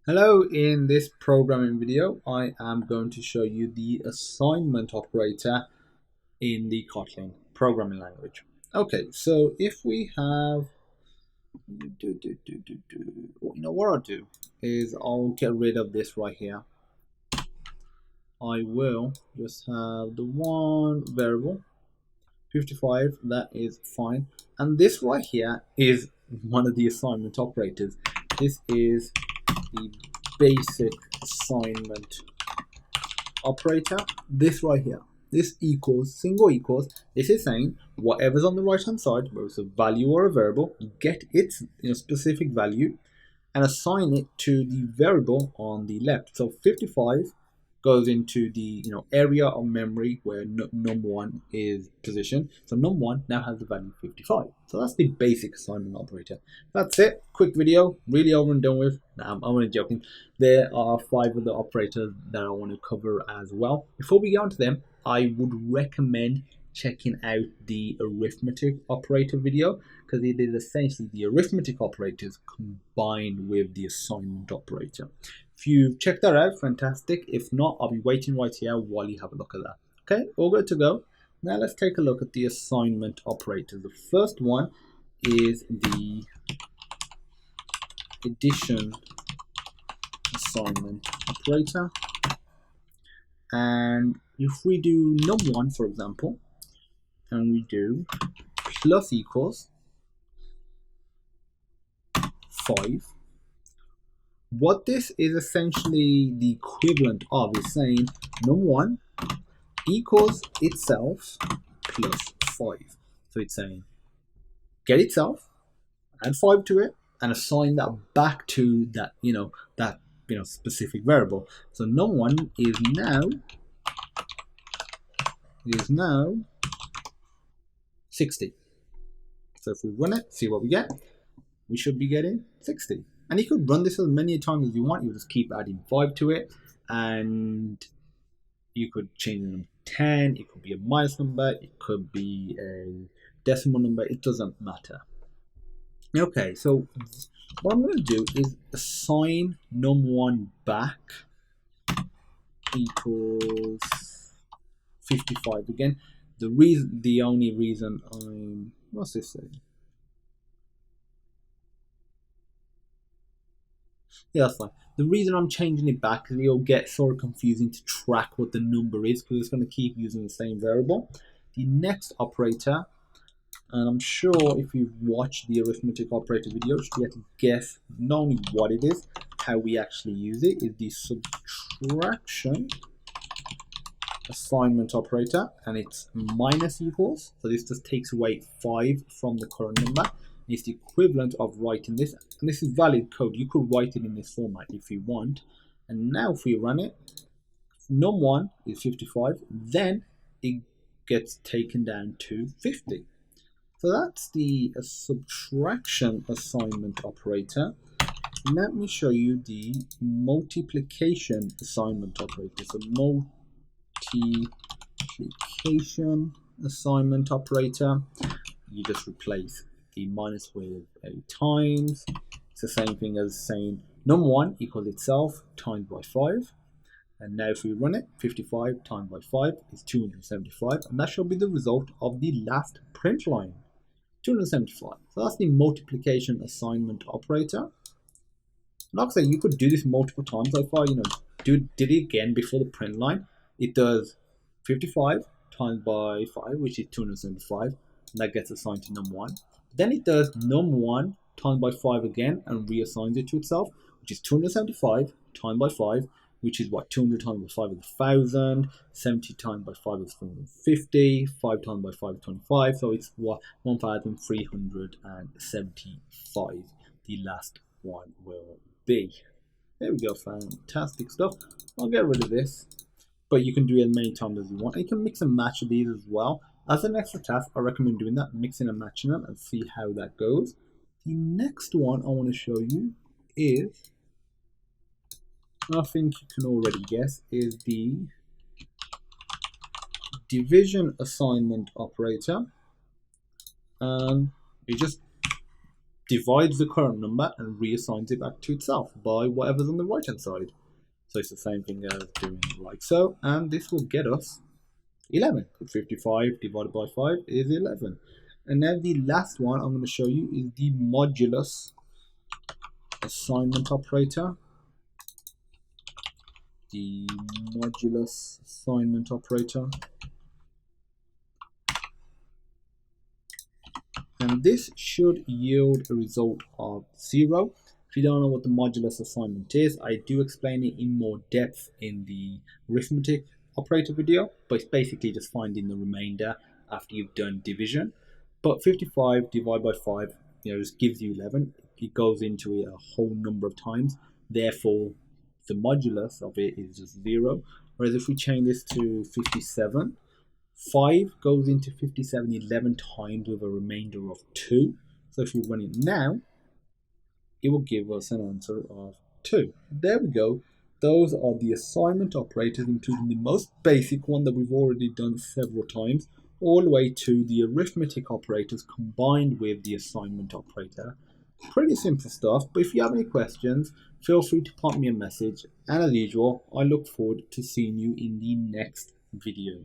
Hello, in this programming video, I am going to show you the assignment operator in the Kotlin programming language. Okay, so if we have, what I'll do is I'll get rid of this right here. I will just have the one variable, 55, that is fine. And this right here is one of the assignment operators. This is the basic assignment operator. This right here, this equals, single equals, this is saying whatever's on the right hand side, whether it's a value or a variable, get its specific value and assign it to the variable on the left. So 55 goes into the area of memory where num1 is positioned. So num1 now has the value 55. So that's the basic assignment operator. That's it. Quick video, really over and done with. Nah, I'm only joking. There are 5 other operators that I want to cover as well. Before we get onto them, I would recommend checking out the arithmetic operator video, because it is essentially the arithmetic operators combined with the assignment operator. If you've checked that out, fantastic. If not, I'll be waiting right here while you have a look at that. Okay, all good to go. Now let's take a look at the assignment operator. The first one is the addition assignment operator. And if we do num1, for example, and we do plus equals 5, what this is essentially the equivalent of is saying num1 equals itself plus 5. So it's saying get itself, add 5 to it, and assign that back to that specific variable. So num1 is now 60. So if we run it, see what we get, we should be getting 60. And you could run this as many times as you want. You just keep adding 5 to it, and you could change the number 10. It could be a minus number. It could be a decimal number. It doesn't matter. Okay, so what I'm going to do is assign num1 back equals 55 again. The only reason what's this saying? Yeah, that's fine. The reason I'm changing it back is it'll get sort of confusing to track what the number is, because it's going to keep using the same variable. The next operator, and I'm sure if you've watched the arithmetic operator video, you should be able to guess not only what it is, how we actually use it, is the subtraction assignment operator, and it's minus equals. So this just takes away 5 from the current number. It's the equivalent of writing this, and this is valid code. You could write it in this format if you want. And now if we run it, num1 is 55, then it gets taken down to 50. So that's the subtraction assignment operator. Let me show you the multiplication assignment operator. So multiplication assignment operator, you just replace the minus with a times. It's the same thing as saying num1 equals itself times by 5. And now if we run it, 55 times by 5 is 275, and that should be the result of the last print line, 275. So that's the multiplication assignment operator. Like I say, you could do this multiple times. So if I did it again before the print line, it does 55 times by 5, which is 275, and that gets assigned to num1. Then it does num1 times by 5 again and reassigns it to itself, which is 275 times by 5, which is what, 200 times by 5 is 1000, 70 times by 5 is 350, 5 times by 5 is 25, so it's what, 1375 the last one will be. There we go, fantastic stuff. I'll get rid of this, but you can do it as many times as you want. You can mix and match these as well. As an extra task, I recommend doing that, mixing and matching them, and see how that goes. The next one I want to show you is, I think you can already guess, is the division assignment operator. You just divides the current number and reassigns it back to itself by whatever's on the right hand side. So it's the same thing as doing like so, and this will get us 11. 55 divided by 5 is 11. And now the last one I'm going to show you is the modulus assignment operator. The modulus assignment operator. And this should yield a result of 0. If you don't know what the modulus assignment is, I do explain it in more depth in the arithmetic operator video, but it's basically just finding the remainder after you've done division. But 55 divided by 5, just gives you 11. It goes into it a whole number of times. Therefore, the modulus of it is just 0. Whereas if we change this to 57, 5 goes into 57 11 times with a remainder of 2. So if we run it now, it will give us an answer of 2. There we go. Those are the assignment operators, including the most basic one that we've already done several times, all the way to the arithmetic operators combined with the assignment operator. Pretty simple stuff, but if you have any questions, feel free to pop me a message. And as usual, I look forward to seeing you in the next video.